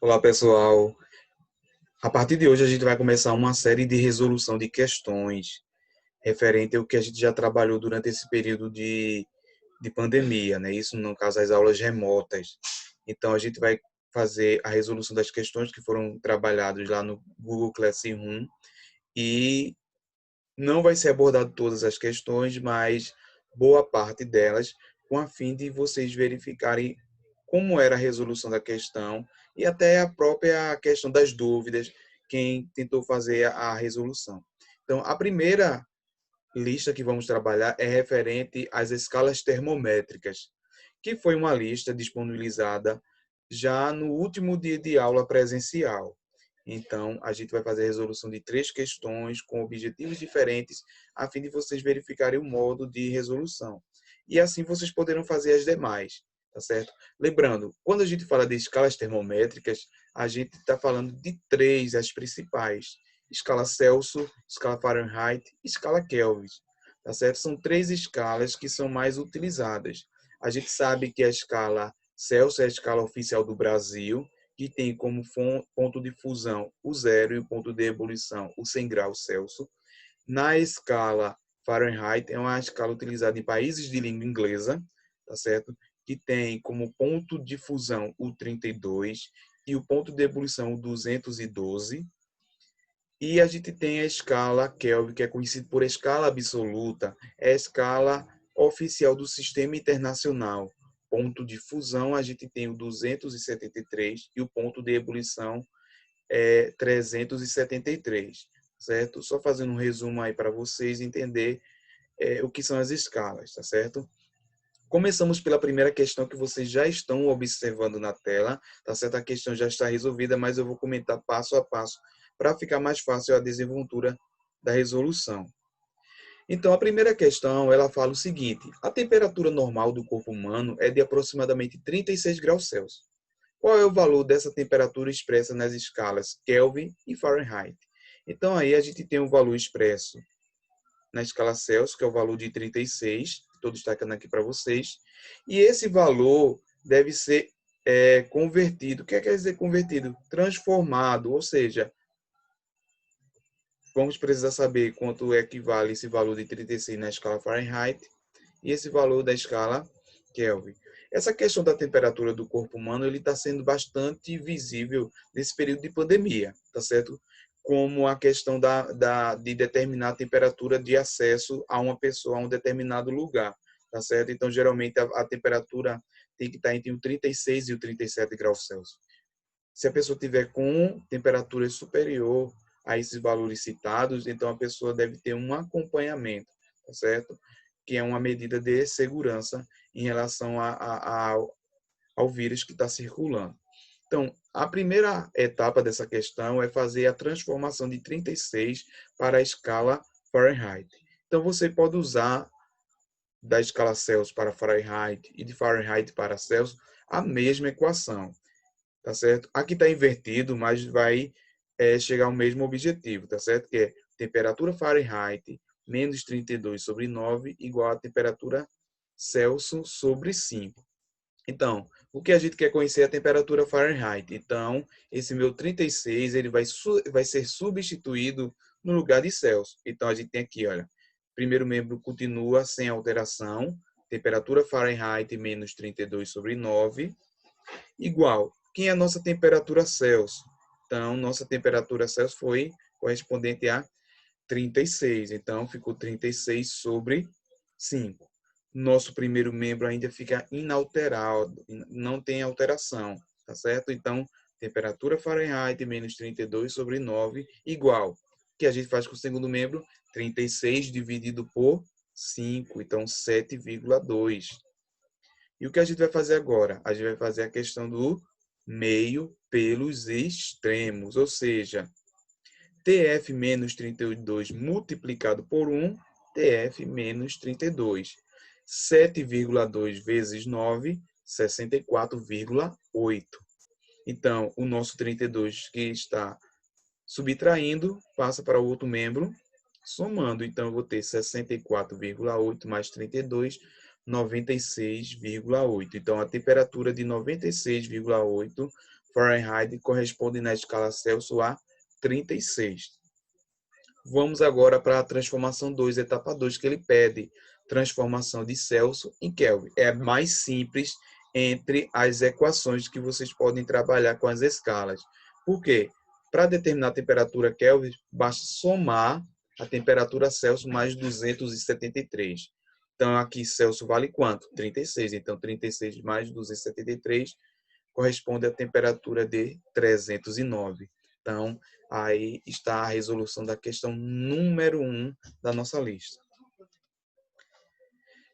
Olá, pessoal. A partir de hoje, a gente vai começar uma série de resolução de questões referente ao que a gente já trabalhou durante esse período de pandemia, né? Isso, no caso, as aulas remotas. Então, a gente vai fazer a resolução das questões que foram trabalhadas lá no Google Classroom e não vai ser abordado todas as questões, mas boa parte delas, com a fim de vocês verificarem como era a resolução da questão e até a própria questão das dúvidas, quem tentou fazer a resolução. Então, a primeira lista que vamos trabalhar é referente às escalas termométricas, que foi uma lista disponibilizada já no último dia de aula presencial. Então, a gente vai fazer a resolução de 3 questões com objetivos diferentes, a fim de vocês verificarem o modo de resolução. E assim vocês poderão fazer as demais, tá certo? Lembrando, quando a gente fala de escalas termométricas, a gente está falando de 3, as principais: escala Celsius, escala Fahrenheit e escala Kelvin. Tá certo? São 3 escalas que são mais utilizadas. A gente sabe que a escala Celsius é a escala oficial do Brasil, que tem como ponto de fusão o zero e o ponto de ebulição o 100 graus Celsius. Na escala Fahrenheit, é uma escala utilizada em países de língua inglesa, tá certo? Que tem como ponto de fusão o 32 e o ponto de ebulição o 212. E a gente tem a escala Kelvin, que é conhecida por escala absoluta, é a escala oficial do Sistema Internacional. Ponto de fusão, a gente tem o 273 e o ponto de ebulição é 373, certo? Só fazendo um resumo aí para vocês entender o que são as escalas, tá certo? Começamos pela primeira questão que vocês já estão observando na tela, tá certo? A questão já está resolvida, mas eu vou comentar passo a passo para ficar mais fácil a desenvoltura da resolução. Então, a primeira questão, ela fala o seguinte: a temperatura normal do corpo humano é de aproximadamente 36 graus Celsius. Qual é o valor dessa temperatura expressa nas escalas Kelvin e Fahrenheit? Então, aí a gente tem um valor expresso na escala Celsius, que é o valor de 36, estou destacando aqui para vocês, e esse valor deve ser convertido. O que quer dizer convertido? Transformado, ou seja, vamos precisar saber quanto equivale esse valor de 36 na escala Fahrenheit e esse valor da escala Kelvin. Essa questão da temperatura do corpo humano ele está sendo bastante visível nesse período de pandemia, tá certo? Como a questão de determinar a temperatura de acesso a uma pessoa a um determinado lugar, tá certo? Então, geralmente, a temperatura tem que estar entre o 36 e o 37 graus Celsius. Se a pessoa tiver com temperatura superior a esses valores citados, então a pessoa deve ter um acompanhamento, tá certo? Que é uma medida de segurança em relação ao vírus que está circulando. Então, a primeira etapa dessa questão é fazer a transformação de 36 para a escala Fahrenheit. Então, você pode usar da escala Celsius para Fahrenheit e de Fahrenheit para Celsius a mesma equação, tá certo? Aqui está invertido, mas vai chegar ao mesmo objetivo, tá certo? Que é temperatura Fahrenheit menos 32 sobre 9 igual a temperatura Celsius sobre 5. Então, o que a gente quer conhecer é a temperatura Fahrenheit. Então, esse meu 36 ele vai ser substituído no lugar de Celsius. Então, a gente tem aqui, olha, primeiro membro continua sem alteração, temperatura Fahrenheit menos 32 sobre 9, igual. Quem é a nossa temperatura Celsius? Então, nossa temperatura Celsius foi correspondente a 36. Então, ficou 36 sobre 5. Nosso primeiro membro ainda fica inalterado, não tem alteração, tá certo? Então, temperatura Fahrenheit menos 32 sobre 9 igual. O que a gente faz com o segundo membro? 36 dividido por 5, então 7,2. E o que a gente vai fazer agora? A gente vai fazer a questão do meio pelos extremos, ou seja, TF menos 32 multiplicado por 1, TF menos 32. 7,2 vezes 9, 64,8. Então, o nosso 32 que está subtraindo passa para o outro membro, somando. Então, eu vou ter 64,8 mais 32, 96,8. Então, a temperatura de 96,8 Fahrenheit corresponde na escala Celsius a 36. Vamos agora para a transformação 2, etapa 2, que ele pede transformação de Celsius em Kelvin. É mais simples entre as equações que vocês podem trabalhar com as escalas. Por quê? Para determinar a temperatura Kelvin, basta somar a temperatura Celsius mais 273. Então, aqui Celsius vale quanto? 36. Então, 36 mais 273 corresponde à temperatura de 309. Então, aí está a resolução da questão número 1 da nossa lista.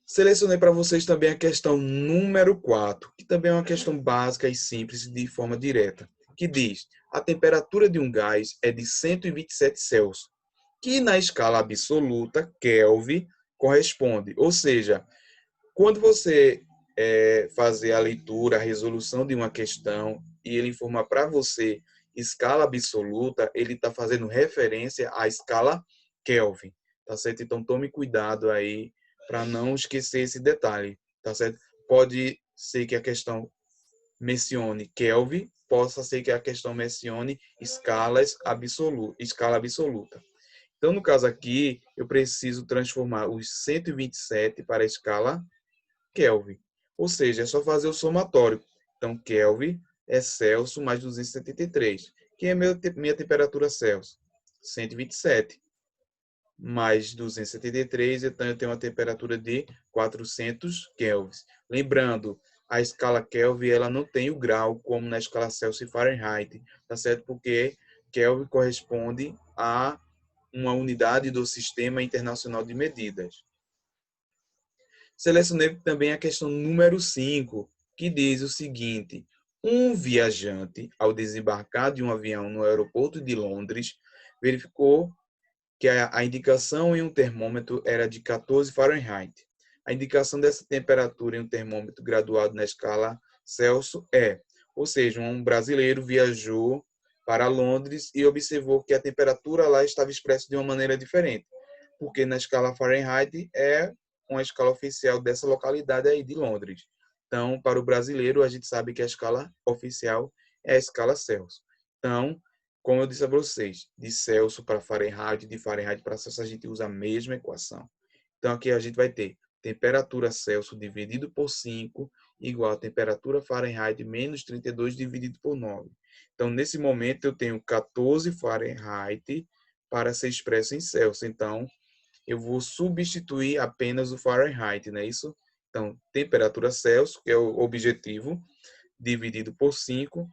Selecionei para vocês também a questão número 4, que também é uma questão básica e simples de forma direta, que diz: a temperatura de um gás é de 127 Celsius, que na escala absoluta, Kelvin, corresponde. Ou seja, quando você fazer a leitura, a resolução de uma questão e ele informar para você escala absoluta, ele está fazendo referência à escala Kelvin, tá certo? Então tome cuidado aí para não esquecer esse detalhe, tá certo? Pode ser que a questão mencione Kelvin, possa ser que a questão mencione escala absoluta. Então, no caso aqui, eu preciso transformar os 127 para a escala Kelvin. Ou seja, é só fazer o somatório. Então, Kelvin é Celsius mais 273. Quem é minha temperatura Celsius? 127 mais 273, então eu tenho uma temperatura de 400 kelvins. Lembrando, a escala Kelvin ela não tem o grau como na escala Celsius e Fahrenheit, tá certo? Porque Kelvin corresponde a uma unidade do Sistema Internacional de Medidas. Selecionei também a questão número 5, que diz o seguinte: um viajante, ao desembarcar de um avião no aeroporto de Londres, verificou que a indicação em um termômetro era de 14 Fahrenheit. A indicação dessa temperatura em um termômetro graduado na escala Celsius é, ou seja, um brasileiro viajou para Londres e observou que a temperatura lá estava expressa de uma maneira diferente, porque na escala Fahrenheit é uma escala oficial dessa localidade aí de Londres. Então, para o brasileiro, a gente sabe que a escala oficial é a escala Celsius. Então, como eu disse a vocês, de Celsius para Fahrenheit, de Fahrenheit para Celsius, a gente usa a mesma equação. Então, aqui a gente vai ter temperatura Celsius dividido por 5 igual a temperatura Fahrenheit menos 32 dividido por 9. Então, nesse momento, eu tenho 14 Fahrenheit para ser expresso em Celsius. Então, eu vou substituir apenas o Fahrenheit, não é isso? Então, temperatura Celsius, que é o objetivo, dividido por 5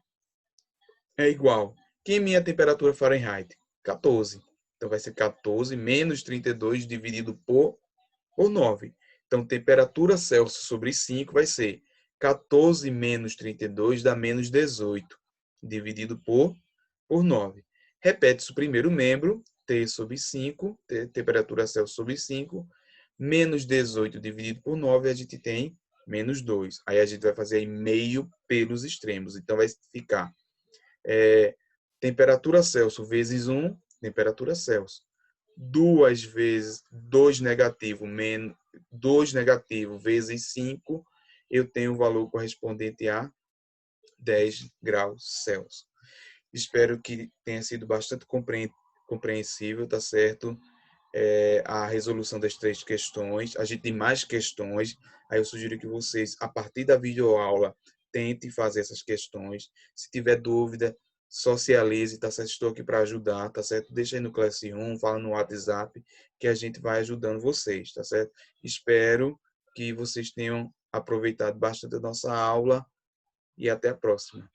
é igual. Que é minha temperatura Fahrenheit? 14. Então, vai ser 14 menos 32 dividido por 9. Então, temperatura Celsius sobre 5 vai ser 14 menos 32 dá menos 18, dividido por 9. Repete-se o primeiro membro, T sobre 5, temperatura Celsius sobre 5, menos 18 dividido por 9, a gente tem menos 2. Aí a gente vai fazer aí meio pelos extremos. Então, vai ficar temperatura Celsius vezes 1, temperatura Celsius. 2 vezes 2 negativo, menos 2 negativo vezes 5, eu tenho o valor correspondente a 10 graus Celsius. Espero que tenha sido bastante compreensível, tá certo? A resolução das 3 questões. A gente tem mais questões, aí eu sugiro que vocês, a partir da videoaula, tentem fazer essas questões. Se tiver dúvida, socialize, tá certo? Estou aqui para ajudar, tá certo? Deixa aí no Classroom, fala no WhatsApp, que a gente vai ajudando vocês, tá certo? Espero que vocês tenham aproveitado bastante a nossa aula e até a próxima.